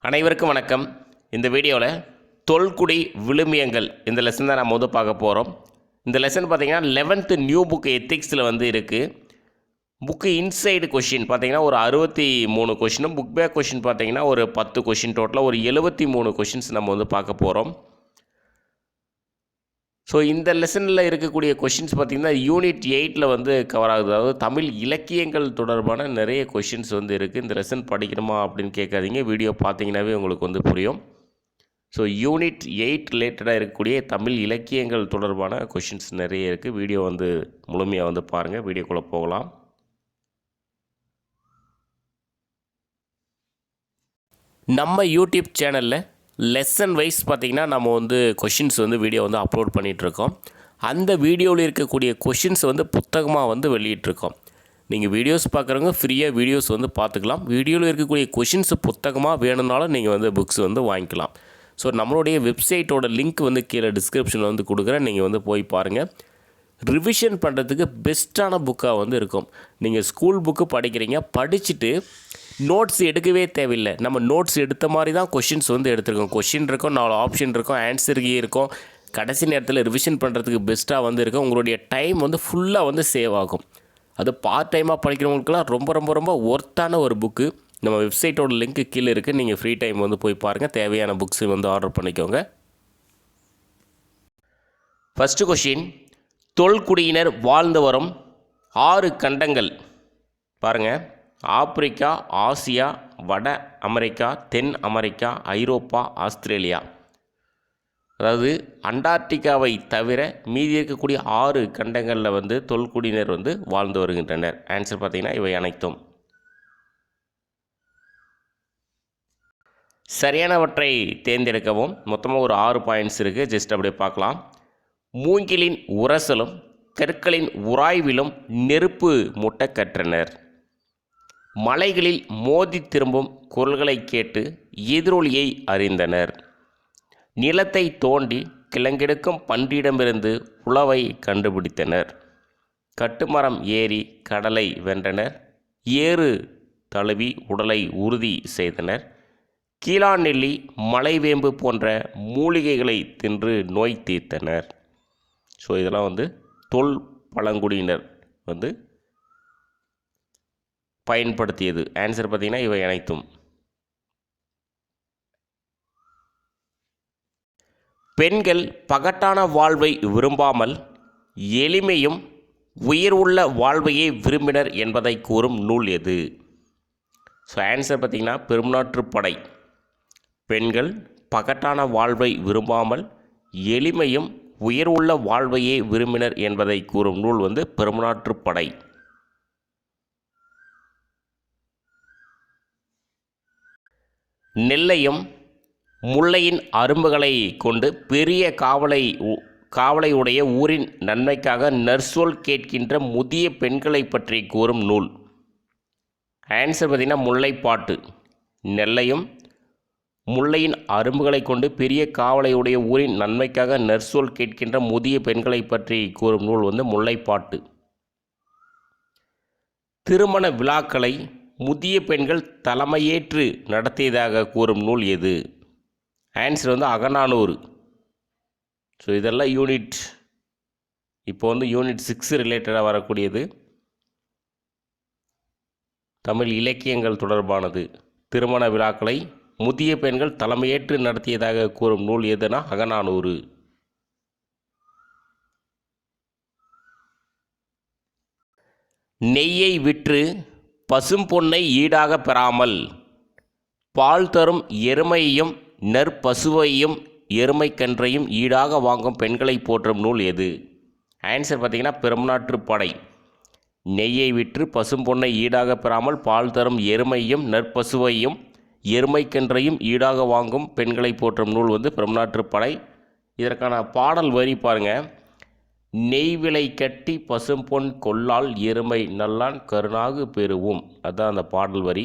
அனைவருக்கும் வணக்கம். இந்த வீடியோவில் தொல்குடி விழுமியங்கள் இந்த லெசன் தான் நம்ம பார்க்க போகிறோம். இந்த லெசன் பார்த்திங்கன்னா 11th நியூ புக் எத்திக்ஸில் இருக்குது. புக்கு இன்சைடு கொஷின் பார்த்திங்கன்னா ஒரு 63 கொஷினும், புக் பேக் கொஷின் பார்த்திங்கன்னா ஒரு 10 கொஷின், டோட்டலாக ஒரு 73 கொஷின்ஸ் நம்ம பார்க்க போகிறோம். ஸோ இந்த லெசனில் இருக்கக்கூடிய கொஷின்ஸ் பார்த்திங்கன்னா யூனிட் 8ல் கவர் ஆகுது. அதாவது தமிழ் இலக்கியங்கள் தொடர்பான நிறைய கொஷின்ஸ் இருக்குது. இந்த லெசன் படிக்கணுமா அப்படின்னு கேட்காதீங்க, வீடியோ பார்த்தீங்கன்னாவே உங்களுக்கு புரியும். ஸோ யூனிட் 8 ரிலேட்டடாக இருக்கக்கூடிய தமிழ் இலக்கியங்கள் தொடர்பான கொஷின்ஸ் நிறைய இருக்குது. வீடியோ முழுமையாக பாருங்கள். வீடியோக்குள்ளே போகலாம். நம்ம யூடியூப் சேனலில் லெசன் வைஸ் பார்த்திங்கன்னா நம்ம கொஷின்ஸ் வீடியோ அப்லோட் பண்ணிகிட்ருக்கோம். அந்த வீடியோவில் இருக்கக்கூடிய கொஷின்ஸ் புத்தகமாக வெளியிட்ருக்கோம். நீங்கள் வீடியோஸ் பார்க்குறவங்க ஃப்ரீயாக வீடியோஸ் பார்த்துக்கலாம். வீடியோவில் இருக்கக்கூடிய கொஷின்ஸ் புத்தகமாக வேணும்னாலும் நீங்கள் புக்ஸ் வாங்கிக்கலாம். ஸோ நம்மளுடைய வெப்சைட்டோட லிங்க் கீழே டிஸ்கிரிப்ஷனில் கொடுக்குறேன். நீங்கள் போய் பாருங்கள். ரிவிஷன் பண்ணுறதுக்கு பெஸ்ட்டான புக்காக இருக்கும். நீங்கள் ஸ்கூல் புக்கு படிக்கிறீங்க, படிச்சுட்டு நோட்ஸ் எடுக்கவே தேவையில்லை. நம்ம நோட்ஸ் எடுத்த மாதிரி தான் கொஷின்ஸ் எடுத்துருக்கோம். கொஷின் இருக்கும், 4 ஆப்ஷன் இருக்கும், ஆன்சருக்கு இருக்கும். கடைசி நேரத்தில் ரிவிஷன் பண்ணுறதுக்கு பெஸ்ட்டாக இருக்கும். உங்களுடைய டைம் ஃபுல்லாக சேவ் ஆகும். அது பார்ட் டைமாக படிக்கிறவங்களுக்குலாம் ரொம்ப ரொம்ப ரொம்ப ஒர்த்தான ஒரு புக்கு. நம்ம வெப்சைட்டோட லிங்க்கு கீழே இருக்குது. நீங்கள் ஃப்ரீ டைம் போய் பாருங்கள். தேவையான புக்ஸ் ஆர்டர் பண்ணிக்கோங்க. ஃபஸ்ட்டு கொஷின், தொல்குடியினர் வாழ்ந்து வரும் 6 கண்டங்கள் பாருங்கள். ஆப்பிரிக்கா, ஆசியா, வட அமெரிக்கா, தென் அமெரிக்கா, ஐரோப்பா, ஆஸ்திரேலியா. அதாவது அண்டார்டிகாவை தவிர மீதி இருக்கக்கூடிய 6 கண்டங்களில் தொல்குடியினர் வாழ்ந்து வருகின்றனர். ஆன்சர் பார்த்திங்கன்னா இவை அனைத்தும். சரியானவற்றை தேர்ந்தெடுக்கவும். மொத்தமாக ஒரு 6 பாயிண்ட்ஸ் இருக்குது. ஜஸ்ட் அப்படியே பார்க்கலாம். மூங்கிலின் உரசலும் கற்களின் உராய்விலும் நெருப்பு மூட்ட கற்றனர். மலைகளில் மோதி திரும்பும் குரல்களை கேட்டு எதிரொலியை அறிந்தனர். நிலத்தை தோண்டி கிழங்கெடுக்கும் பன்றியிடமிருந்து உளவை கண்டுபிடித்தனர். கட்டுமரம் ஏறி கடலை வென்றனர். ஏறு தழுவி உடலை உறுதி செய்தனர். கீழாநெல்லி, மலைவேம்பு போன்ற மூலிகைகளை தின்று நோய் தீர்த்தனர். ஸோ இதெல்லாம் தொல் பழங்குடியினர் பயன்படுத்தியது. ஆன்சர் பார்த்திங்கன்னா இவை அனைத்தும். பெண்கள் பகட்டான வாழ்வை விரும்பாமல் எளிமையும் உயர்வுள்ள வாழ்வையே விரும்பினர் என்பதை கூறும் நூல் எது? ஸோ ஆன்சர் பார்த்திங்கன்னா பெரும்நாற்றுப்படை. பெண்கள் பகட்டான வாழ்வை விரும்பாமல் எளிமையும் உயர்வுள்ள வாழ்வையே விரும்பினர் என்பதை கூறும் நூல் பெரும்நாற்றுப்படை. நெல்லையும் முல்லையின் அரும்புகளை கொண்டு பெரிய காவலை உடைய ஊரின் நன்மைக்காக நற்சொல் கேட்கின்ற முதிய பெண்களை பற்றி கூறும் நூல். ஆன்சர் பார்த்திங்கன்னா முல்லைப்பாட்டு. நெல்லையும் முல்லையின் அரும்புகளை கொண்டு பெரிய காவலை உடைய ஊரின் நன்மைக்காக நற்சொல் கேட்கின்ற முதிய பெண்களை பற்றி கூறும் நூல் முல்லைப்பாட்டு. திருமண விழாக்களை முதிய பெண்கள் தலைமையேற்று நடத்தியதாக கூறும் நூல் எது? ஆன்சர் அகநானூறு. ஸோ இதெல்லாம் இப்போ யூனிட் 6 ரிலேட்டடாக வரக்கூடியது. தமிழ் இலக்கியங்கள் தொடர்பானது. திருமண விழாக்களை முதிய பெண்கள் தலைமையேற்று நடத்தியதாக கூறும் நூல் எதுனா அகநானூறு. நெய்யை விற்று பசும்பொன்னை ஈடாக பெறாமல் பால் தரும் எருமையையும் நற்பசுவையும் எருமைக்கன்றையும் ஈடாக வாங்கும் பெண்களை போற்றும் நூல் எது? ஆன்சர் பார்த்திங்கன்னா பெரும்நாற்றுப்படை. நெய்யை விற்று பசும்பொன்னை ஈடாக பெறாமல் பால் தரும் எருமையும் நற்பசுவையும் எருமைக்கன்றையும் ஈடாக வாங்கும் பெண்களை போற்றும் நூல் பெரும்நாற்றுப்படை. இதற்கான பாடல் வரி பாருங்கள். நெய்விலை கட்டி பசும்பொன் கொல்லால் எருமை நல்லான் கருணாகு பெறுவோம். அதுதான் அந்த பாடல் வரி.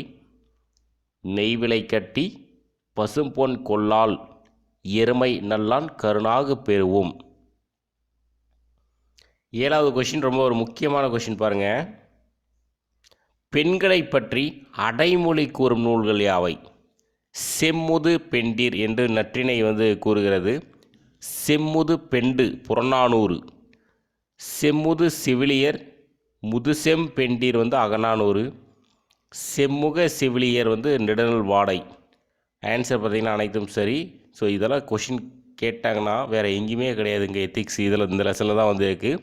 நெய்விலை கட்டி பசும்பொன் கொல்லால் எருமை நல்லான் கருணாகு பெறுவோம். 7வது கொஷின் ரொம்ப ஒரு முக்கியமான கொஷின் பாருங்கள். பெண்களை பற்றி அடைமொழி கூறும் நூல்கள் யாவை? செம்முது பெண்டிர் என்று நற்றிணை வந்து கூறுகிறது. செம்முது பெண்டு புறநானூறு. செம்முது செவிலியர் முதுசெம் பெண்டிர் வந்து அகநானூறு. செம்முக செவிலியர் வந்து நெடுநல் வாடை. ஆன்சர் பார்த்திங்கன்னா அனைத்தும் சரி. ஸோ இதெல்லாம் கொஷின் கேட்டாங்கன்னா வேறு எங்கேயுமே கிடையாது. இங்கே எத்திக்ஸ் இதில் இந்த லெசனில் தான் வந்து இருக்குது.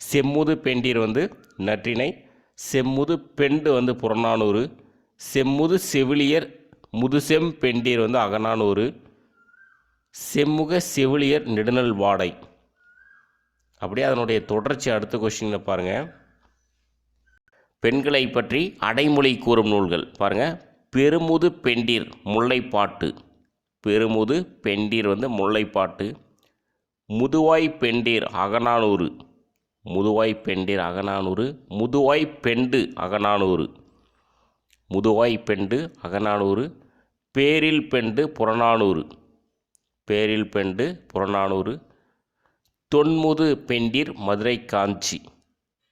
செம்முது பெண்டிர் வந்து நற்றிணை. செம்முது பெண்டு வந்து புறநானூறு. செம்முது செவிலியர் முதுசெம் பெண்டிர் வந்து அகநானூறு. செம்முக செவிலியர் நெடுநல் வாடை. அப்படியே அதனுடைய தொடர்ச்சி அடுத்த கொஸ்டினில் பாருங்கள். பெண்களை பற்றி அடைமொழி கூறும் நூல்கள் பாருங்கள். பெருமுது பெண்டிர் முல்லைப்பாட்டு. பெருமுது பெண்டிர் வந்து முல்லைப்பாட்டு. முதுவாய் பெண்டிர் அகநானூறு. முதுவாய் பெண்டிர் அகநானூறு. முதுவாய் பெண்டு அகநானூறு. முதுவாய் பெண்டு அகநானூறு. பேரில் பெண்டு புறநானூறு. பேரில் பெண்டு புறநானூறு. தொன்முது பெண்டிர் மதுரை காஞ்சி.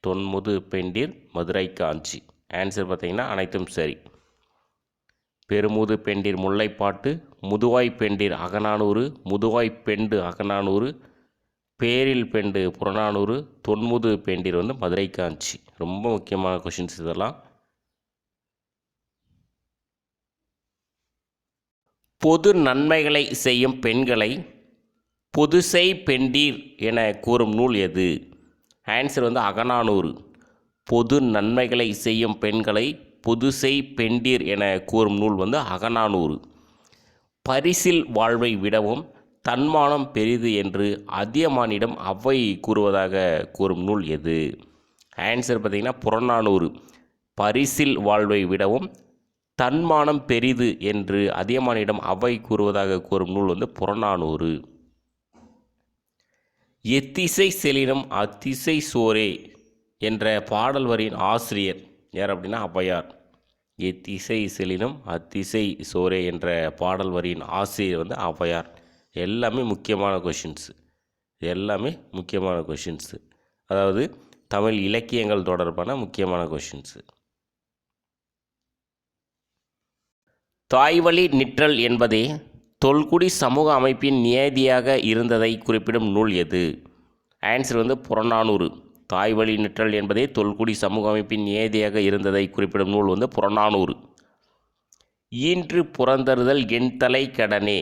தொன்முது பெண்டிர் மதுரை காஞ்சி. ஆன்சர் பார்த்திங்கன்னா அனைத்தும் சரி. பெருமுது பெண்டிர் முல்லைப்பாட்டு. முதுவாய் பெண்டிர் அகநானூறு. முதுவாய் பெண்டு அகநானூறு. பேரில் பெண்டு புறநானூறு. தொன்முது பெண்டிர் வந்து மதுரை காஞ்சி. ரொம்ப முக்கியமான கொஷின்ஸ் இதெல்லாம். பொது நன்மைகளை செய்யும் பெண்களை பொதுசெய் பெண்டீர் என கூறும் நூல் எது? ஆன்சர் வந்து அகநானூறு. பொது நன்மைகளை செய்யும் பெண்களை பொதுசெய் பெண்டீர் என கூறும் நூல் வந்து அகநானூறு. பரிசில் வாழ்வை விடவும் தன்மானம் பெரிது என்று அதியமானிடம் அவ்வை கூறுவதாக கூறும் நூல் எது? ஆன்சர் பார்த்திங்கன்னா புறநானூறு. பரிசில் வாழ்வை விடவும் தன்மானம் பெரிது என்று அதியமானிடம் அவ்வை கூறுவதாக கூறும் நூல் வந்து புறநானூறு. எத்திசை செலினும் அத்திசை சோரே என்ற பாடல் வரியின் ஆசிரியர் யார் அப்படின்னா ஔவையார். எத்திசை செலினும் அத்திசை சோரே என்ற பாடல் வரியின் ஆசிரியர் வந்து ஔவையார். எல்லாமே முக்கியமான கொஷின்ஸு. எல்லாமே முக்கியமான கொஷின்ஸு. அதாவது தமிழ் இலக்கியங்கள் தொடர்பான முக்கியமான கொஷின்ஸு. தாய்வழி நிற்றல் என்பதே தொல்குடி சமூக அமைப்பின் நியதியாக இருந்ததை குறிப்பிடும் நூல் எது? ஆன்சர் வந்து புறநானூறு. தாய்வழி நிற்றல் என்பதே தொல்குடி சமூக அமைப்பின் நியதியாக இருந்ததை குறிப்பிடும் நூல் வந்து புறநானூறு. ஈன்று புறந்தறுதல் என் தலை கடனே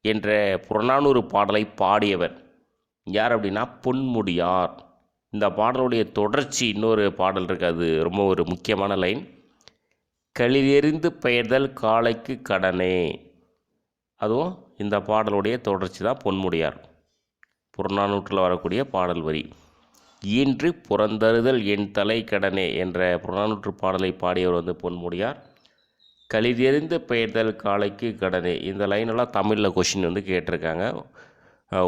என்ற புறநானூறு பாடலை பாடியவர் யார் அப்படின்னா பொன்முடியார். இந்த பாடலுடைய தொடர்ச்சி இன்னொரு பாடல் இருக்குது. அது ரொம்ப ஒரு முக்கியமான லைன். களிலெறிந்து பெயர்தல் காளைக்கு கடனே. அதுவும் இந்த பாடலுடைய தொடர்ச்சி தான் பொன்முடியார். புறநானூற்றில் வரக்கூடிய பாடல் வரி. ஈன்று புறந்தறுதல் என் தலை கடனே என்ற புறநானூற்று பாடலை பாடியவர் வந்து பொன்முடியார். களிலெறிந்து பெயர்தல் காளைக்கு கடனே. இந்த லைனெல்லாம் தமிழில் கொஷின் வந்து கேட்டிருக்காங்க.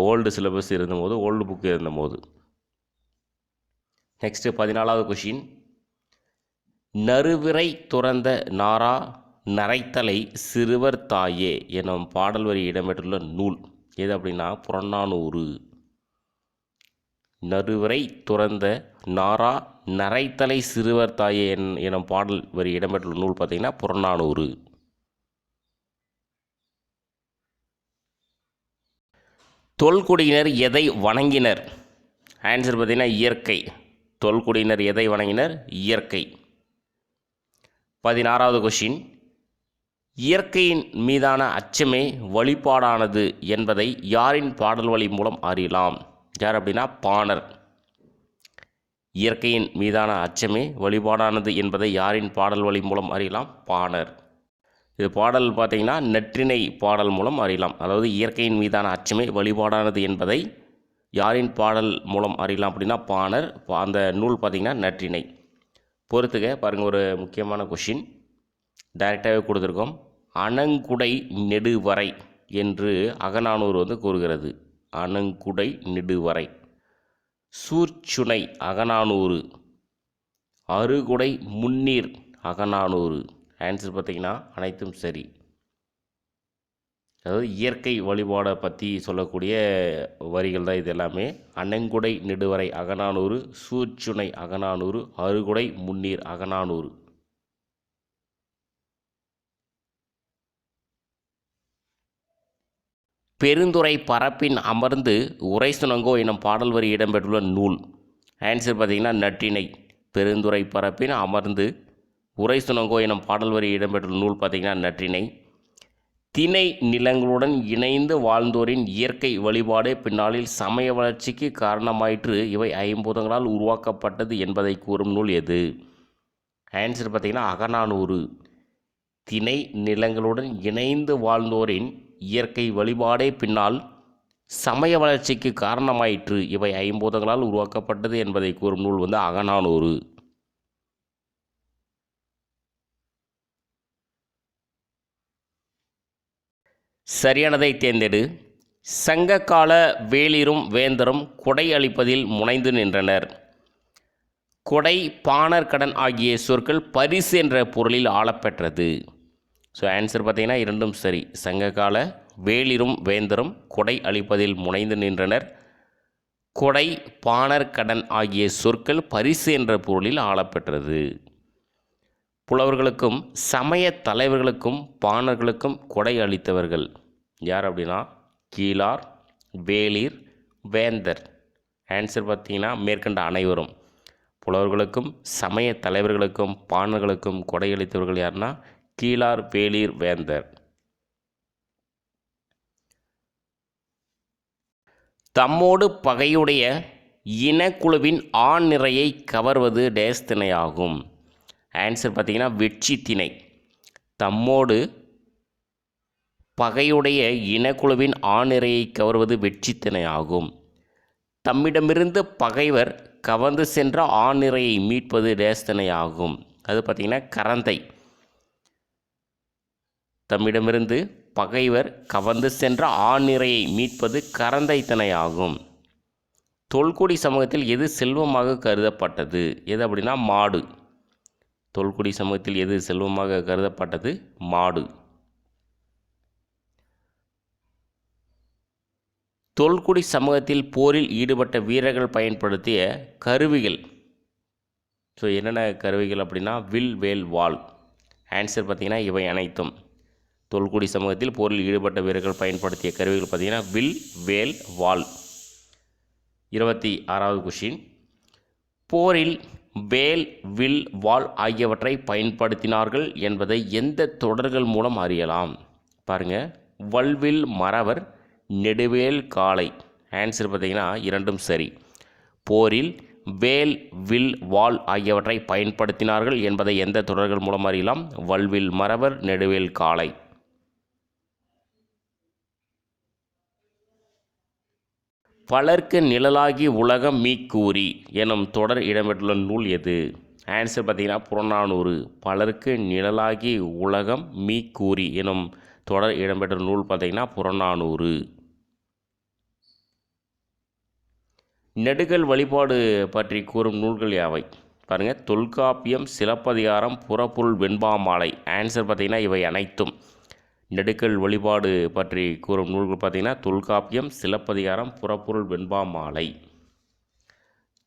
ஓல்டு சிலபஸ் இருந்தபோது, ஓல்டு புக்கு இருந்தபோது. நெக்ஸ்ட்டு 14வது கொஷின். நறுவிரை துறந்த நாரா நரைத்தலை சிறுவர் தாயே எனும் பாடல் வரி இடம்பெற்றுள்ள நூல் எது அப்படின்னா புறநானூறு. நறுவிரை துறந்த நாரா நரைத்தலை சிறுவர் தாயே எனும் பாடல் வரி இடம்பெற்றுள்ள நூல் பார்த்திங்கன்னா புறநானூறு. தொல்குடியினர் எதை வணங்கினர்? ஆன்சர் பார்த்திங்கன்னா இயற்கை. தொல்குடியினர் எதை வணங்கினர்? இயற்கை. 16வது கொஷின். இயற்கையின் மீதான அச்சமே வழிபாடானது என்பதை யாரின் பாடல் வழி மூலம் அறியலாம்? யார் அப்படின்னா பாணர். இயற்கையின் மீதான அச்சமே வழிபாடானது என்பதை யாரின் பாடல் வழி மூலம் அறியலாம்? பாணர். இது பாடல் பார்த்திங்கன்னா நற்றிணை பாடல் மூலம் அறியலாம். அதாவது இயற்கையின் மீதான அச்சமே வழிபாடானது என்பதை யாரின் பாடல் மூலம் அறியலாம் அப்படின்னா பாணர். அந்த நூல் பார்த்திங்கன்னா நற்றிணை. பொறுத்துக்க பாருங்கள், ஒரு முக்கியமான கொஷின் டைரெக்டாகவே கொடுத்துருக்கோம். அணங்குடை நெடுவரை என்று அகநானூறு வந்து கூறுகிறது. அணங்குடை நெடுவரை. சூர்ச்சுனை அகநானூறு. அறுகுடை முன்னீர் அகநானூறு. ஆன்சர் பார்த்திங்கன்னா அனைத்தும் சரி. அதாவது இயற்கை வழிபாடை பற்றி சொல்லக்கூடிய வரிகள் தான் இது எல்லாமே. அணங்குடை நெடுவரை அகநானூறு. சூர்ச்சுனை அகநானூறு. அறுகுடை முன்னீர் அகநானூறு. பெருந்துறை பரப்பின் அமர்ந்து உரை சுணங்கோ எனும் பாடல் வரி இடம்பெற்றுள்ள நூல். ஆன்சர் பார்த்திங்கன்னா நற்றிணை. பெருந்துறை பரப்பின் அமர்ந்து உரை சுணங்கோ எனும் பாடல் வரி இடம்பெற்றுள்ள நூல் பார்த்திங்கன்னா நற்றிணை. திணை நிலங்களுடன் இணைந்து வாழ்ந்தோரின் இயற்கை வழிபாடே பின்னாளில் சமய வளர்ச்சிக்கு காரணமாயிற்று. இவை ஐம்பூதங்களால் உருவாக்கப்பட்டது என்பதை கூறும் நூல் எது? ஆன்சர் பார்த்திங்கன்னா அகநானூறு. திணை நிலங்களுடன் இணைந்து வாழ்ந்தோரின் இயற்கை வழிபாடே பின்னால் சமய வளர்ச்சிக்கு காரணமாயிற்று. இவை ஐம்பூதங்களால் உருவாக்கப்பட்டது என்பதை கூறும் நூல் வந்து அகநானூறு. சரியானதை தேர்ந்தெடு. சங்ககால வேளிரும் வேந்தரும் கொடை அளிப்பதில் முனைந்து நின்றனர். கொடை, பாணர் கடன் ஆகிய சொற்கள் பரிசு என்ற பொருளில் ஆளப்பெற்றது. ஸோ ஆன்சர் பார்த்திங்கன்னா இரண்டும் சரி. சங்ககால வேளிரும் வேந்தரும் கொடை அளிப்பதில் முனைந்து நின்றனர். கொடை, பாணர் கடன் ஆகிய சொற்கள் பரிசு என்ற பொருளில் ஆளப்பெற்றது. புலவர்களுக்கும் சமய தலைவர்களுக்கும் பாணர்களுக்கும் கொடை அளித்தவர்கள் யார் அப்படின்னா கீழார், வேளிர், வேந்தர். ஆன்சர் பார்த்திங்கன்னா மேற்கண்ட அனைவரும். புலவர்களுக்கும் சமய தலைவர்களுக்கும் பாணர்களுக்கும் கொடை அளித்தவர்கள் யாருன்னா கீழார், வேளிர், வேந்தர். தம்மோடு பகையுடைய இனக்குழுவின் ஆண் நிறையை கவர்வது டேஸ் திணையாகும். ஆன்சர் பார்த்திங்கன்னா வெட்சி திணை. தம்மோடு பகையுடைய இனக்குழுவின் ஆண் நிறையை கவர்வது வெட்சி திணையாகும். தம்மிடமிருந்து பகைவர் கவர்ந்து சென்ற ஆண் நிறையை மீட்பது டேஸ் திணையாகும். அது பார்த்திங்கன்னா கரந்தை. தம்மிடமிருந்து பகைவர் கவர்ந்து சென்ற ஆண் நிறையை மீட்பது கரந்தை திணையாகும். தொல்குடி சமூகத்தில் எது செல்வமாக கருதப்பட்டது? எது அப்படின்னா மாடு. தொல்குடி சமூகத்தில் எது செல்வமாக கருதப்பட்டது? மாடு. தொல்குடி சமூகத்தில் போரில் ஈடுபட்ட வீரர்கள் பயன்படுத்திய கருவிகள். ஸோ என்னென்ன கருவிகள் அப்படின்னா வில், வேல், வாள். ஆன்சர் பார்த்திங்கன்னா இவை அனைத்தும். தொல்குடி சமூகத்தில் போரில் ஈடுபட்ட வீரர்கள் பயன்படுத்திய கருவிகள் பார்த்திங்கன்னா வில், வேல், வாள். 26வது கொஷின். போரில் வேல், வில், வாள் ஆகியவற்றை பயன்படுத்தினார்கள் என்பதை எந்த தொடர்கள் மூலம் அறியலாம்? பாருங்கள், வல்வில் மறவர், நெடுவேல் காளை. ஆன்சர் பார்த்திங்கன்னா இரண்டும் சரி. போரில் வேல், வில், வாள் ஆகியவற்றை பயன்படுத்தினார்கள் என்பதை எந்த தொடர்கள் மூலம் அறியலாம்? வல்வில் மறவர், நெடுவேல் காளை. பலர்க்கு நிழலாகி உலகம் மீக்கூறி எனும் தொடர் இடம்பெற்றுள்ள நூல் எது? ஆன்சர் பார்த்திங்கன்னா புறநானூறு. பலருக்கு நிழலாகி உலகம் மீக்கூறி எனும் தொடர் இடம்பெற்ற நூல் பார்த்திங்கன்னா புறநானூறு. நெடுகல் வழிபாடு பற்றி கூறும் நூல்கள் யாவை? பாருங்கள், தொல்காப்பியம், சிலப்பதிகாரம், புறப்பொருள், வெண்பாமாலை. ஆன்சர் பார்த்திங்கன்னா இவை அனைத்தும். நெடுக்கல் வழிபாடு பற்றி கூறும் நூல்கள் பார்த்திங்கன்னா தொல்காப்பியம், சிலப்பதிகாரம், புறப்பொருள், வெண்பாமாலை.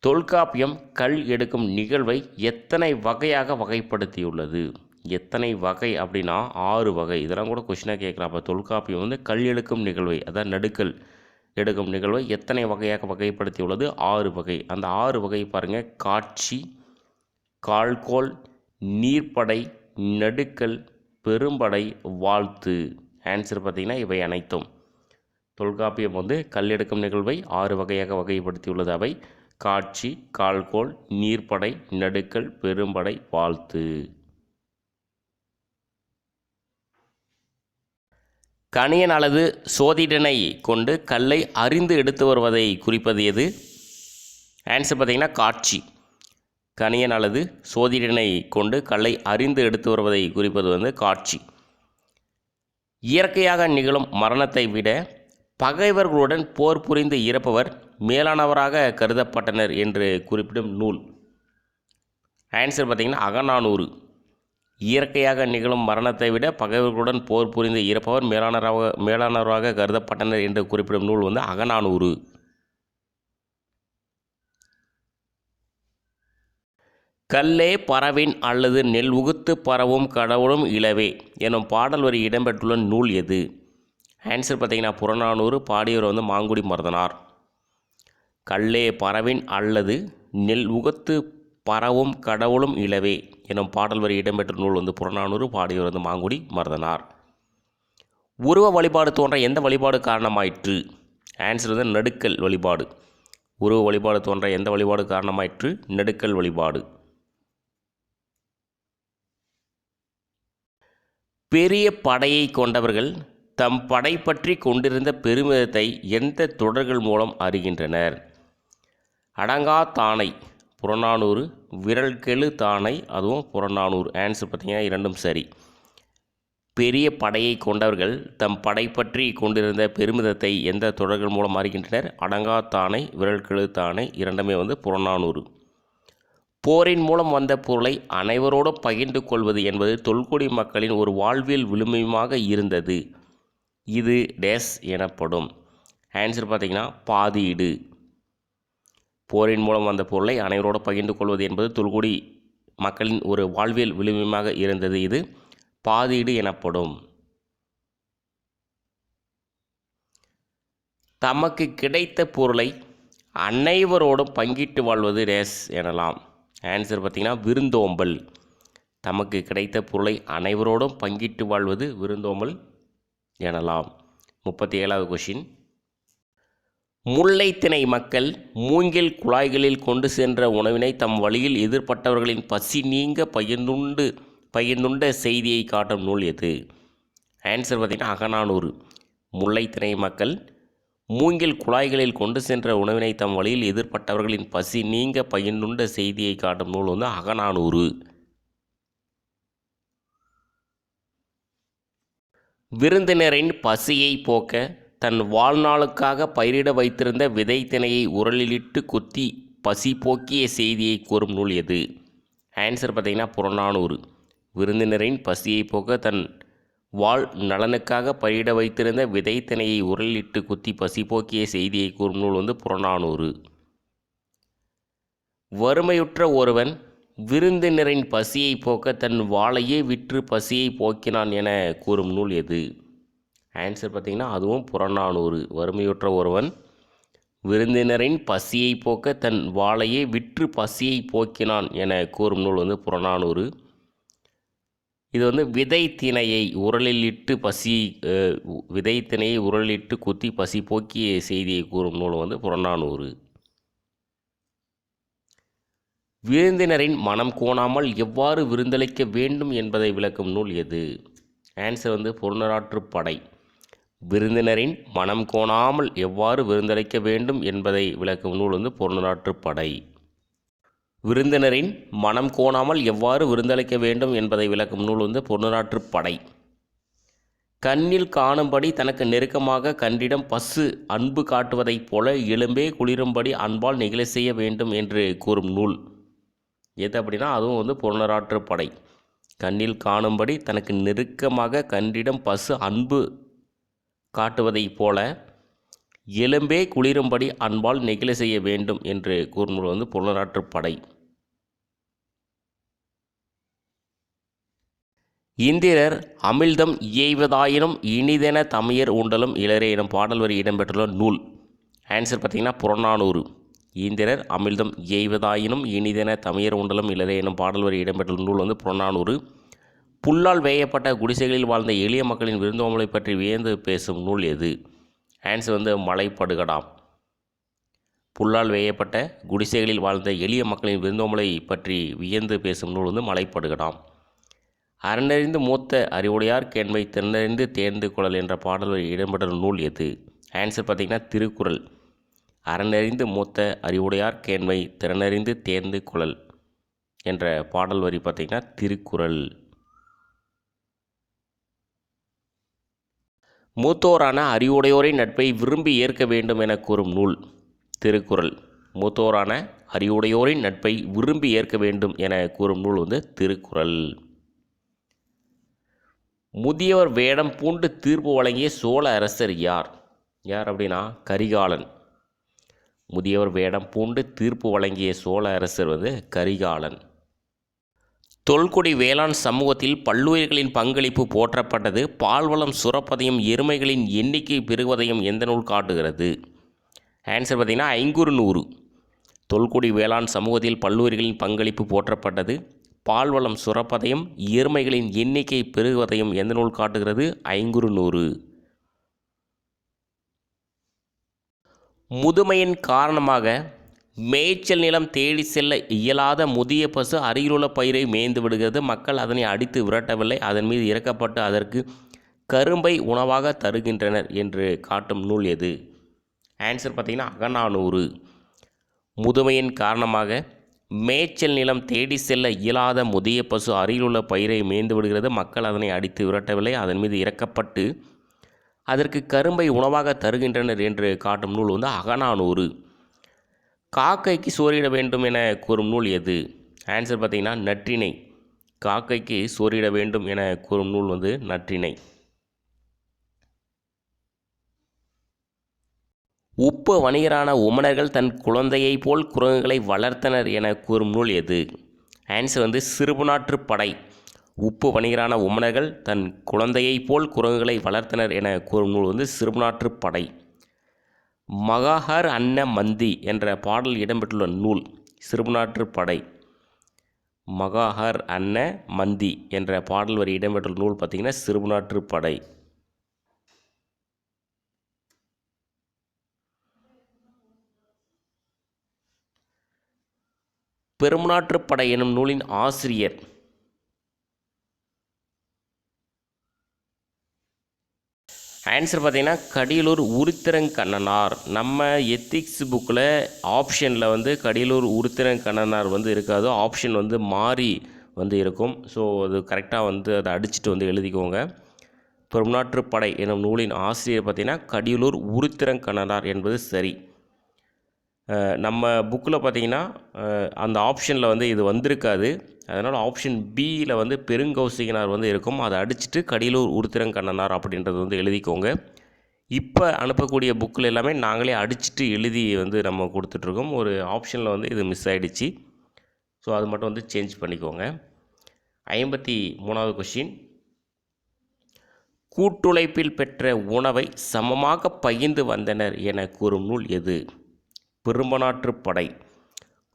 தொல்காப்பியம் கல் எடுக்கும் நிகழ்வை எத்தனை வகையாக வகைப்படுத்தியுள்ளது? எத்தனை வகை அப்படின்னா 6 வகை. இதெல்லாம் கூட கொஸ்டினாக கேட்கலாம். அப்போ தொல்காப்பியம் வந்து கல் எடுக்கும் நிகழ்வை, அதான் நடுக்கல் எடுக்கும் நிகழ்வை எத்தனை வகையாக வகைப்படுத்தியுள்ளது? 6 வகை. அந்த 6 வகை பாருங்கள்: காட்சி, கால்கோள், நீர்ப்படை, நடுக்கல், பெரும்படை, வாழ்த்து. ஆன்சர் பார்த்திங்கன்னா இவை அனைத்தும். தொல்காப்பியம் வந்து கல் எடுக்கும் நிகழ்வை 6 வகையாக வகைப்படுத்தியுள்ளது. அவை காட்சி, கால்கோள், நீர்ப்படை, நடுக்கல், பெரும்படை, வாழ்த்து. கணியன் அல்லது சோதிடனை கொண்டு கல்லை அறிந்து எடுத்து வருவதை குறிப்பது எது? ஆன்சர் பார்த்திங்கன்னா காட்சி. கணியன் அல்லது சோதிடனை கொண்டு கல்லை அறிந்து எடுத்து வருவதை குறிப்பது வந்து காட்சி. இயற்கையாக நிகழும் மரணத்தை விட பகைவர்களுடன் போர் புரிந்து இறப்பவர் மேலானவராக கருதப்பட்டனர் என்று குறிப்பிடும் நூல். ஆன்சர் பார்த்திங்கன்னா அகநானூறு. இயற்கையாக நிகழும் மரணத்தை விட பகைவர்களுடன் போர் புரிந்து இறப்பவர் மேலானவராக கருதப்பட்டனர் என்று குறிப்பிடும் நூல் வந்து அகநானூறு. கல்லே பரவின் அல்லது நெல் உகுத்து பரவும் கடவுளும் இலவே எனும் பாடல் வரி இடம்பெற்றுள்ள நூல் எது? ஆன்சர் பார்த்திங்கன்னா புறநானூறு. பாடியவர் வந்து மாங்குடி மருதனார். கல்லே பறவின் அல்லது நெல் உகத்து பரவும் கடவுளும் இலவே எனும் பாடல் வரி இடம்பெற்ற நூல் வந்து புறநானூறு. பாடியவர் வந்து மாங்குடி மருதனார். உருவ வழிபாடு தோன்ற எந்த வழிபாடு காரணமாயிற்று? ஆன்சர் வந்து நடுக்கல் வழிபாடு. உருவ வழிபாடு தோன்ற எந்த வழிபாடு காரணமாயிற்று? நடுக்கல் வழிபாடு. பெரிய படையை கொண்டவர்கள் தம் படை பற்றி கொண்டிருந்த பெருமிதத்தை எந்த தொடர்கள் மூலம் அறிகின்றனர்? அடங்கா தானை புறநானூறு, விரல்கெழு தானை அதுவும் புறநானூறு. ஆன்சர் பார்த்திங்கன்னா இரண்டும் சரி. பெரிய படையை கொண்டவர்கள் தம் படை பற்றி கொண்டிருந்த பெருமிதத்தை எந்த தொடர்கள் மூலம் அறிகின்றனர்? அடங்கா தானை, விரல்கெழு தானை இரண்டுமே வந்து புறநானூறு. போரின் மூலம் வந்த பொருளை அனைவரோடும் பகிர்ந்து கொள்வது என்பது தொல்குடி மக்களின் ஒரு வாழ்வியல் விழுமியமாக இருந்தது. இது டேஸ் எனப்படும். ஆன்சர் பார்த்திங்கன்னா பாதீடு. போரின் மூலம் வந்த பொருளை அனைவரோடு பகிர்ந்து கொள்வது என்பது தொல்குடி மக்களின் ஒரு வாழ்வியல் விழுமியமாக இருந்தது. இது பாதீடு எனப்படும். தமக்கு கிடைத்த பொருளை அனைவரோடும் பங்கிட்டு வாழ்வது டேஸ் எனலாம். ஆன்சர் பார்த்திங்கன்னா விருந்தோம்பல். தமக்கு கிடைத்த பொருளை அனைவரோடும் பங்கிட்டு வாழ்வது விருந்தோம்பல் எனலாம். 37வது கொஷின். முல்லைத்திணை மக்கள் மூங்கில் குழாய்களில் கொண்டு சென்ற உணவினை தம் வழியில் எதிர்பட்டவர்களின் பசி நீங்க பகிர்ந்துண்ட செய்தியை காட்டும் நூல் எது? ஆன்சர் பார்த்திங்கன்னா அகநானூறு. முல்லைத்திணை மக்கள் மூங்கில் குழாய்களில் கொண்டு சென்ற உணவினை தம் வழியில் எதிர்பட்டவர்களின் பசி நீங்க பகிர்ந்துண்ட செய்தியை காட்டும் நூல் வந்து அகநானூறு. விருந்தினரின் பசியை போக்க தன் வாழ்நாளுக்காக பயிரிட வைத்திருந்த விதை திணையை உரலிலிட்டு குத்தி பசி போக்கிய செய்தியை கூறும் நூல் எது? ஆன்சர் பார்த்திங்கன்னா புறநானூறு. விருந்தினரின் பசியை போக்க தன் வாழ் நலனுக்காக பயிரிட வைத்திருந்த விதை திணையை உரலிட்டு குத்தி பசி போக்கிய செய்தியை கூறும் நூல் வந்து புறநானூறு. வறுமையுற்ற ஒருவன் விருந்தினரின் பசியை போக்க தன் வாளையே விற்று பசியை போக்கினான் என கூறும் நூல் எது? ஆன்சர் பார்த்திங்கன்னா அதுவும் புறநானூறு. வறுமையுற்ற ஒருவன் விருந்தினரின் பசியை போக்க தன் வாளையே விற்று பசியை போக்கினான் என கூறும் நூல் வந்து புறநானூறு. இது வந்து விதை திணையை உரலிலிட்டு குத்தி பசி போக்கிய செய்தியை கூறும் நூல் வந்து புறநானூறு. விருந்தினரின் மனம் கோணாமல் எவ்வாறு விருந்தளிக்க வேண்டும் என்பதை விளக்கும் நூல் எது? ஆன்சர் வந்து புறநானூற்றுப்படை. விருந்தினரின் மனம் கோணாமல் எவ்வாறு விருந்தளிக்க வேண்டும் என்பதை விளக்கும் நூல் வந்து புறநானூற்றுப்படை. விருந்தினரின் மனம் கோணாமல் எவ்வாறு விருந்தளிக்க வேண்டும் என்பதை விளக்கும் நூல் வந்து புறநானூற்றுப்படை. கண்ணில் காணும்படி தனக்கு நெருக்கமாக கன்றிடம் பசு அன்பு காட்டுவதைப் போல எலும்பே குளிரும்படி அன்பால் நெகிழ செய்ய வேண்டும் என்று கூறும் நூல் எது அப்படின்னா அதுவும் வந்து புறநானூற்றுப்படை. கண்ணில் காணும்படி தனக்கு நெருக்கமாக கன்றிடம் பசு அன்பு காட்டுவதைப் போல எலும்பே குளிரும்படி அன்பால் நெகிழ செய்ய வேண்டும் என்று கூறும் நூல் வந்து புறநானூற்றுப்படை. இந்திரர் அமிழ்தம் இயைவதாயினும் இனிதென தமையர் உண்டலும் இளரே எனும் பாடல் வரி இடம்பெற்றுள்ள நூல். ஆன்சர் பார்த்திங்கன்னா புறநானூறு. இந்திரர் அமிழ்தம் இயைவதாயினும் இனிதென தமையர் உண்டலும் இளரே எனும் பாடல் வரி இடம்பெற்றுள்ள நூல் வந்து புறநானூறு. புல்லால் வேயப்பட்ட குடிசைகளில் வாழ்ந்த எளிய மக்களின் விருந்தோம்பலை பற்றி வியந்து பேசும் நூல் எது? ஆன்சர் வந்து மலைப்படுகடாம். புல்லால் வேயப்பட்ட குடிசைகளில் வாழ்ந்த எளிய மக்களின் விருந்தோம்பலை பற்றி வியந்து பேசும் நூல் வந்து மலைப்படுகடாம். அறனறிந்து மூத்த அறிவுடையார் கேண்மை திறனறிந்து தேர்ந்து குழல் என்ற பாடல் இடம்பெற்ற நூல் எது? ஆன்சர் பார்த்திங்கன்னா திருக்குறள். அறனறிந்து மூத்த அறிவுடையார் கேண்மை திறனறிந்து தேர்ந்து குழல் என்ற பாடல் வரி பார்த்திங்கன்னா திருக்குறள். மூத்தோரான அறிவுடையோரின் நட்பை விரும்பி ஏற்க வேண்டும் என கூறும் நூல் திருக்குறள். மூத்தோரான அறிவுடையோரின் நட்பை விரும்பி ஏற்க வேண்டும் என கூறும் நூல் வந்து திருக்குறள். முதியவர் வேடம் பூண்டு தீர்ப்பு வழங்கிய சோழ அரசர் யார்? யார் அப்படின்னா கரிகாலன். முதியவர் வேடம் பூண்டு தீர்ப்பு வழங்கிய சோழ அரசர் வந்து கரிகாலன். தொல்குடி வேளாண் சமூகத்தில் பல்லுயிர்களின் பங்களிப்பு போற்றப்பட்டது. பால்வளம் சுரப்பதையும் எருமைகளின் எண்ணிக்கை பெருகுவதையும் எந்த நூல் காட்டுகிறது? ஆன்சர் பார்த்திங்கன்னா ஐங்குறுநூறு. தொல்குடி வேளாண் சமூகத்தில் பல்லுயிர்களின் பங்களிப்பு போற்றப்பட்டது. பால்வளம் சுரப்பதையும் எருமைகளின் எண்ணிக்கை பெருகுவதையும் எந்த நூல் காட்டுகிறது? ஐங்குறுநூறு. முதுமையின் காரணமாக மேய்ச்சல் நிலம் தேடி செல்ல இயலாத முதிய பசு அருகிலுள்ள பயிரை மேய்ந்து விடுகிறது. மக்கள் அதனை அடித்து விரட்டவில்லை, அதன் மீது இறக்கப்பட்டு அதற்கு கரும்பை உணவாக தருகின்றனர் என்று காட்டும் நூல் எது? ஆன்சர் பார்த்திங்கன்னா அகநானூறு. முதுமையின் காரணமாக மேய்ச்சல் நிலம் தேடி செல்ல இயலாத முதிய பசு அருகிலுள்ள பயிரை மேய்ந்து விடுகிறது. மக்கள் அதனை அடித்து விரட்டவில்லை, அதன் மீது இறக்கப்பட்டு அதற்கு கரும்பை உணவாக தருகின்றனர் என்று காட்டும் நூல் வந்து அகநானூறு. காக்கைக்கு சோறிட வேண்டும் என கூறும் நூல் எது? ஆன்சர் பார்த்திங்கன்னா நற்றிணை. காக்கைக்கு சோறிட வேண்டும் என கூறும் நூல் வந்து நற்றிணை. உப்பு வணிகரான உமணர்கள் தன் குழந்தையை போல் குரங்குகளை வளர்த்தனர் என கூறும் நூல் எது? ஆன்சர் வந்து சிறுபுனாற்றுப் படை. உப்பு வணிகரான உமணர்கள் தன் குழந்தையை போல் குரங்குகளை வளர்த்தனர் என கூறும் நூல் வந்து சிறுபுனாற்றுப் படை. மகாஹர் அன்ன மந்தி என்ற பாடல் இடம்பெற்றுள்ள நூல் சிறுபுனாற்றுப் படை. மகாஹர் அன்ன மந்தி என்ற பாடல் வரி இடம்பெற்றுள்ள நூல் பார்த்திங்கன்னா சிறுபுனாற்றுப் படை. பெரும்புனாற்றுப் படை எனும் நூலின் ஆசிரியர்? ஆன்சர் பார்த்திங்கன்னா கடியலூர் உருத்திரங்கண்ணனார். நம்ம எத்திக்ஸ் புக்கில் ஆப்ஷனில் வந்து கடியலூர் உருத்திரங்கண்ணனார் வந்து இருக்காது, ஆப்ஷன் வந்து மாறி வந்து இருக்கும். ஸோ அது கரெக்டாக வந்து அதை அடிச்சுட்டு வந்து எழுதிக்கோங்க. பெரும்புனாற்றுப் படை எனும் நூலின் ஆசிரியர் பார்த்திங்கன்னா கடியலூர் உருத்திரங்கண்ணனார் என்பது சரி. நம்ம புக்கில் பார்த்திங்கன்னா அந்த ஆப்ஷனில் வந்து இது வந்திருக்காது, அதனால் ஆப்ஷன் பியில் வந்து பெருங்கௌசிகனார் வந்து இருக்கும். அதை அடிச்சுட்டு கடியலூர் உருத்திரங்கண்ணனார் அப்படின்றது வந்து எழுதிக்கோங்க. இப்போ அனுப்பக்கூடிய புக்கில் எல்லாமே நாங்களே அடிச்சுட்டு எழுதி வந்து நம்ம கொடுத்துட்ருக்கோம். ஒரு ஆப்ஷனில் வந்து இது மிஸ் ஆகிடுச்சு, ஸோ அது மட்டும் வந்து சேஞ்ச் பண்ணிக்கோங்க. 53வது கொஷின். கூட்டுழைப்பில் பெற்ற உணவை சமமாக பகிர்ந்து வந்தனர் என கூறும் நூல் எது? பெரும்புனாற்றுப் படை.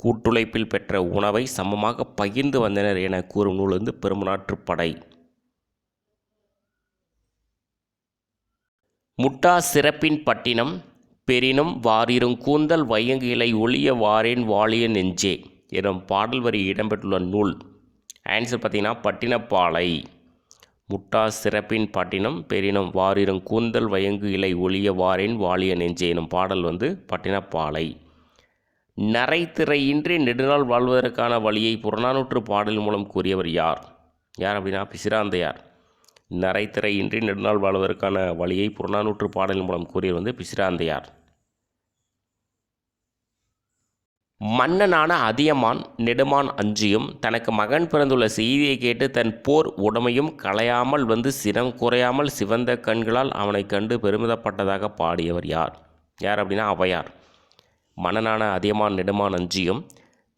கூட்டுழைப்பில் பெற்ற உணவை சமமாக பகிர்ந்து வந்தனர் என கூறும் நூல் வந்து பெரும்புனாற்றுப் படை. முட்டா சிறப்பின் பட்டினம் பெரினும் வாரிரும் கூந்தல் வையங்கு இலை ஒளிய வாரேன் வாழிய நெஞ்சே எனும் பாடல் வரி இடம்பெற்றுள்ள நூல்? ஆன்சர் பார்த்திங்கன்னா பட்டினப்பாலை. முட்டா சிறப்பின் பட்டினம் பெரினும் வாரிரும் கூந்தல் வையங்கு இலை ஒளிய வாரேன் வாழிய நெஞ்சே எனும் பாடல் வந்து பட்டினப்பாலை. நரைத்திரையின்றி நெடுநாள் வாழ்வதற்கான வழியை புறநானூற்று பாடல் மூலம் கூறியவர் யார்? யார் அப்படின்னா பிசிராந்தையார். நரைத்திரையின்றி நெடுநாள் வாழ்வதற்கான வழியை புறநானூற்று பாடல் மூலம் கூறியவர் வந்து பிசிராந்தையார். மன்னனான அதியமான் நெடுமான் அஞ்சியும் தனக்கு மகன் பிறந்துள்ள செய்தியை கேட்டு தன் போர் உடமையும் களையாமல் வந்து சினம் குறையாமல் சிவந்த கண்களால் அவனை கண்டு பெருமிதப்பட்டதாக பாடியவர் யார்? யார் அப்படின்னா ஔவையார். மன்னனான அதியமான் நெடுமான் அஞ்சியும்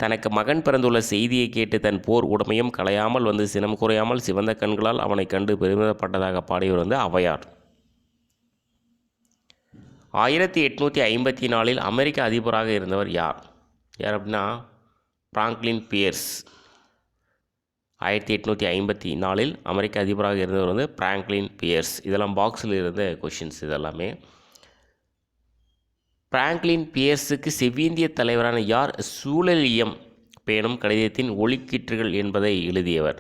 தனக்கு மகன் பிறந்துள்ள செய்தியை கேட்டு தன் போர் உடமையும் களையாமல் வந்து சினம் குறையாமல் சிவந்த கண்களால் அவனை கண்டு பெருமிதப்பட்டதாக பாடியவர் வந்து ஔவையார். 1854 அமெரிக்க அதிபராக இருந்தவர் யார்? யார் அப்படின்னா பிராங்க்லின் பியர்ஸ். 1854 அமெரிக்க அதிபராக இருந்தவர் வந்து பிராங்க்லின் பியர்ஸ். இதெல்லாம் பாக்ஸில் இருந்த கொஷின்ஸ் இதெல்லாமே. பிராங்க்லின் பியர்ஸுக்கு செவ்விந்திய தலைவரான யார் சூழலியம் பேணும் கடிதத்தின் ஒளிக்கீற்றுகள் என்பதை எழுதியவர்?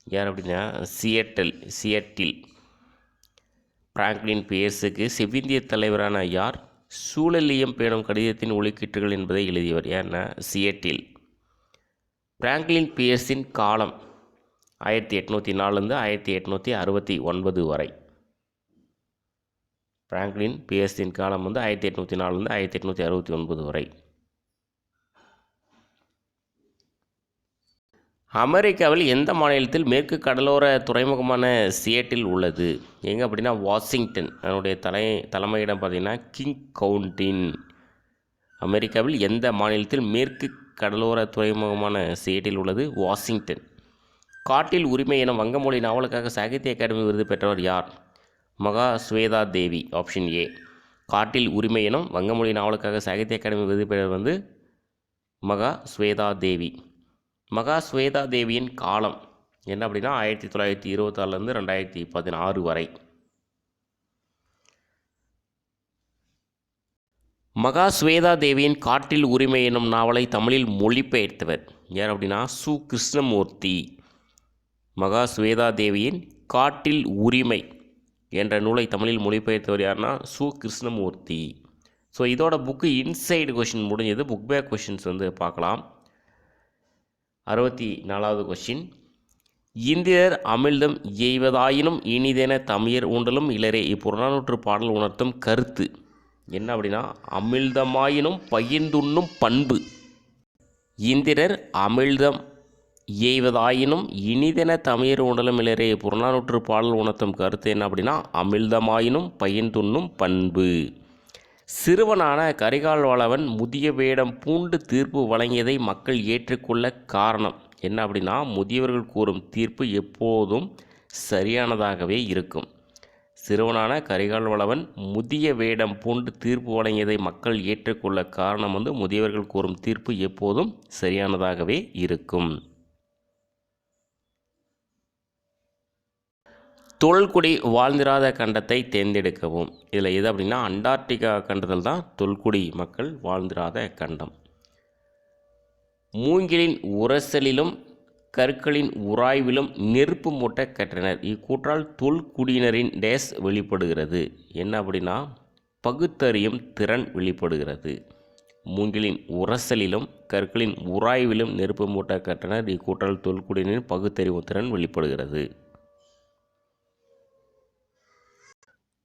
யார் அப்படின்னா சியட்டில். பிராங்க்லின் பியர்ஸுக்கு செவ்விந்திய தலைவரான யார் சூழலியம் பேணும் கடிதத்தின் ஒளிக்கீற்றுகள் என்பதை எழுதியவர்? யார்னா சியட்டில். பிராங்க்லின் பியர்ஸின் காலம் 1804 1869 வரை. பிராங்க்லின் பியர்ஸின் காலம் வந்து 1804 1869 வரை. அமெரிக்காவில் எந்த மாநிலத்தில் மேற்கு கடலோர துறைமுகமான சியட்டில் உள்ளது? எங்கே அப்படின்னா வாஷிங்டன். அதனுடைய தலைமையிடம் பார்த்திங்கன்னா கிங் கவுண்டின். அமெரிக்காவில் எந்த மாநிலத்தில் மேற்கு கடலோர துறைமுகமான சியட்டில் உள்ளது? வாஷிங்டன். காட்டில் உரிமை எனும் வங்கமொழி நாவலுக்காக சாகித்ய அகாடமி விருது பெற்றவர் யார்? மகா ஸ்வேதா தேவி. Option A. காட்டில் உரிமை எனும் வங்கமொழி நாவலுக்காக சாகித்ய அகாடமி விருது பெற்றவர் வந்து மகா ஸ்வேதா தேவி. மகா ஸ்வேதா தேவியின் காலம் என்ன அப்படின்னா 1926 2016 வரை. மகா ஸ்வேதா தேவியின் காட்டில் உரிமை என்னும் நாவலை தமிழில் மொழிபெயர்த்தவர் யார் அப்படின்னா சு. கிருஷ்ணமூர்த்தி. மகா ஸ்வேதா தேவியின் காட்டில் உரிமை என்ற நூலை தமிழில் மொழிபெயர்த்தவர் யாருன்னா சு. கிருஷ்ணமூர்த்தி. ஸோ இதோட புக்கு இன்சைடு கொஷின் முடிஞ்சது. புக் பேக் கொஷின்ஸ் வந்து பார்க்கலாம். 64வது கொஷின். இந்திரர் அமிழ்தம் எய்வதாயினும் இனிதென தமியர் ஊண்டலும் இளரே இப்புறநானூற்று பாடல் உணர்த்தும் கருத்து என்ன அப்படின்னா அமிழ்தமாயினும் பகிர்ந்துண்ணும் பண்பு. இந்திரர் அமிழ்தம் எய்வதாயினும் இனிதென தமியர் ஊண்டலும் இளரே புறநானூற்று பாடல் உணர்த்தும் கருத்து என்ன அப்படின்னா அமிழ்தமாயினும் பகிர்ந்துண்ணும் பண்பு. சிறுவனான கரிகால் வளவன் முதிய வேடம் பூண்டு தீர்ப்பு வழங்கியதை மக்கள் ஏற்றுக்கொள்ள காரணம் என்ன அப்படின்னா முதியவர்கள் கூறும் தீர்ப்பு எப்போதும் சரியானதாகவே இருக்கும். சிறுவனான கரிகால் வளவன் முதிய வேடம் பூண்டு தீர்ப்பு வழங்கியதை மக்கள் ஏற்றுக்கொள்ள காரணம் வந்து முதியவர்கள் கூறும் தீர்ப்பு எப்போதும் சரியானதாகவே இருக்கும். தொல்குடி வாழ்ந்திராத கண்டத்தை தேர்ந்தெடுக்கவும். இதில் எது அப்படின்னா அண்டார்டிகா கண்டத்தில் தான் தொல்குடி மக்கள் வாழ்ந்திராத கண்டம். மூங்கிலின் உரசலிலும் கற்களின் உராய்விலும் நெருப்பு மூட்ட கற்றனர். இக்கூற்றால் தொல்குடியினரின் டேஸ் வெளிப்படுகிறது என்ன அப்படின்னா பகுத்தறியும் திறன் வெளிப்படுகிறது. மூங்கிலின் உரசலிலும் கற்களின் உராய்விலும் நெருப்பு மூட்ட கற்றனர். இக்கூற்றால் தொல்குடியினரின் பகுத்தறிவு திறன் வெளிப்படுகிறது.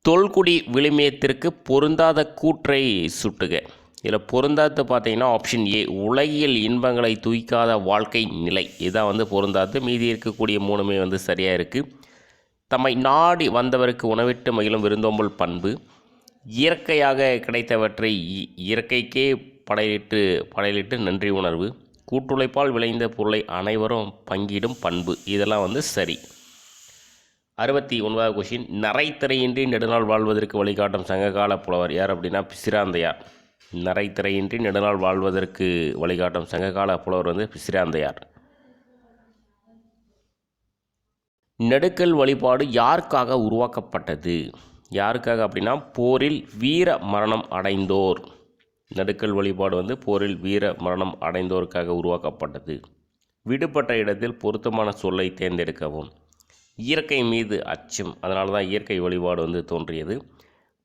தொல்குடி விழுமியத்திற்கு பொருந்தாத கூற்றை சுட்டுக. இதில் பொருந்தாது பார்த்தீங்கன்னா ஆப்ஷன் ஏ உலகியல் இன்பங்களை தூய்க்காத வாழ்க்கை நிலை. இதுதான் வந்து பொருந்தாது. மீதி இருக்கக்கூடிய மூணுமே வந்து சரியாக இருக்குது. தம்மை நாடி வந்தவருக்கு உணவிட்டு மகிழும் விருந்தோம்பல் பண்பு. இயற்கையாக கிடைத்தவற்றை இயற்கைக்கே படையிலிட்டு நன்றி உணர்வு. கூட்டுழைப்பால் விளைந்த பொருளை அனைவரும் பங்கிடும் பண்பு. இதெல்லாம் வந்து சரி. 69வது கொஷின். நரைத்திரையின்றி நெடுநாள் வாழ்வதற்கு வழிகாட்டும் சங்ககால புலவர் யார் அப்படின்னா பிசிராந்தையார். நரைத்திரையின்றி நெடுநாள் வாழ்வதற்கு வழிகாட்டும் சங்ககால புலவர் வந்து பிசிராந்தையார். நெடுக்கல் வழிபாடு யாருக்காக உருவாக்கப்பட்டது? யாருக்காக அப்படின்னா போரில் வீர மரணம் அடைந்தோர். நெடுக்கல் வழிபாடு வந்து போரில் வீர மரணம் அடைந்தோருக்காக உருவாக்கப்பட்டது. விடுபட்ட இடத்தில் பொருத்தமான சொல்லை தேர்ந்தெடுக்கவும். இயற்கை மீது அச்சம், அதனால தான் இயற்கை வழிபாடு வந்து தோன்றியது.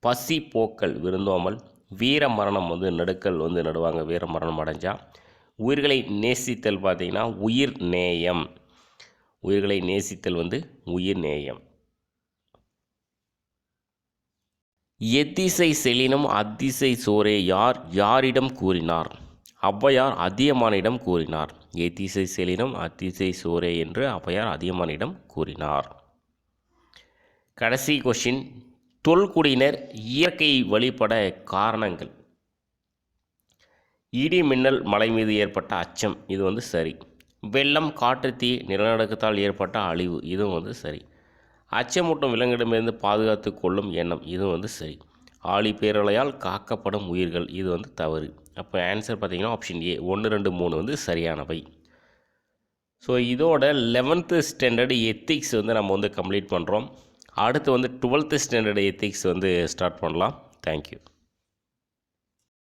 பசி போக்கல் விருந்தோமல். வீர மரணம் வந்து நடுக்கல் வந்து நடுவாங்க வீர மரணம் அடைஞ்சால். உயிர்களை நேசித்தல் பார்த்திங்கன்னா உயிர் நேயம். உயிர்களை நேசித்தல் வந்து உயிர் நேயம். எத்திசை செலினும் அத்திசை சோரே யார் யாரிடம் கூறினார்? ஔவையார் அதியமானிடம் கூறினார். எத்திசை செலினும் அத்திசை சோரே என்று ஔவையார் அதியமானிடம் கூறினார். கடைசி கொஷின். தொல்குடியினர் இயற்கையை வழிபட காரணங்கள். இடி மின்னல் மலை மீது ஏற்பட்ட அச்சம், இது வந்து சரி. வெள்ளம் காற்று தீ நிலநடுக்கத்தால் ஏற்பட்ட அழிவு, இதுவும் வந்து சரி. அச்சமூட்டும் விலங்கிடமிருந்து பாதுகாத்து கொள்ளும் எண்ணம், இதுவும் வந்து சரி. ஆழி பேரலையால் காக்கப்படும் உயிர்கள், இது வந்து தவறு. அப்போ ஆன்சர் பார்த்திங்கன்னா ஆப்ஷன் ஏ 1, 2, 3 வந்து சரியானவை. ஸோ இதோட 11th ஸ்டாண்டர்டு எத்திக்ஸ் வந்து நம்ம வந்து கம்ப்ளீட் பண்ணுறோம். அடுத்து வந்து 12th ஸ்டாண்டர்டு எத்திக்ஸ் வந்து ஸ்டார்ட் பண்ணலாம். தேங்க்யூ.